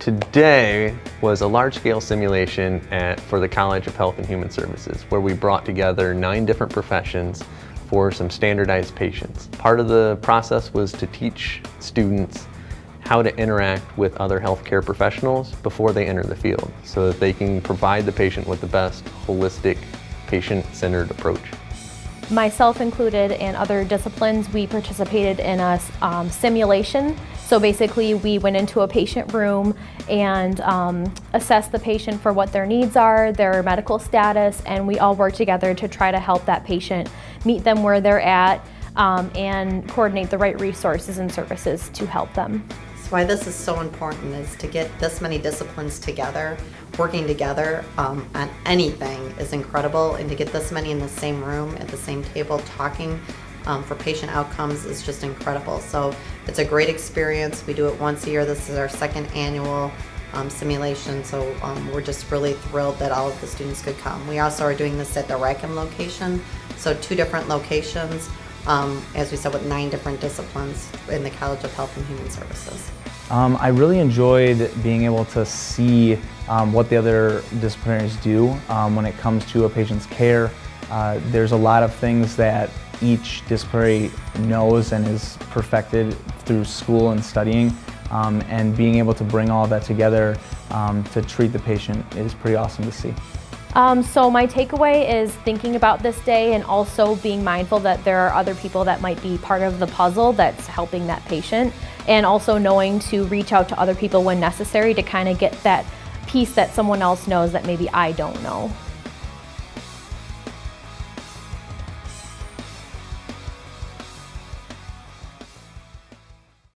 Today was a large-scale simulation for the College of Health and Human Services, where we brought together 9 different professions for some standardized patients. Part of the process was to teach students how to interact with other healthcare professionals before they enter the field, so that they can provide the patient with the best holistic, patient-centered approach. Myself included and other disciplines, we participated in a simulation. So basically we went into a patient room and assessed the patient for what their needs are, their medical status, and we all worked together to try to help that patient meet them where they're at and coordinate the right resources and services to help them. That's why this is so important, is to get this many disciplines together, working together on anything is incredible, and to get this many in the same room at the same table talking for patient outcomes is just incredible. So it's a great experience. We do it once a year. This is our 2nd annual simulation, so we're just really thrilled that all of the students could come. We also are doing this at the Rackham location, so 2 different locations, as we said, with 9 different disciplines in the College of Health and Human Services. I really enjoyed being able to see what the other disciplinaries do when it comes to a patient's care. There's a lot of things that each disciplinary knows and is perfected through school and studying, and being able to bring all that together to treat the patient is pretty awesome to see. So my takeaway is thinking about this day and also being mindful that there are other people that might be part of the puzzle that's helping that patient, and also knowing to reach out to other people when necessary to kind of get that piece that someone else knows that maybe I don't know.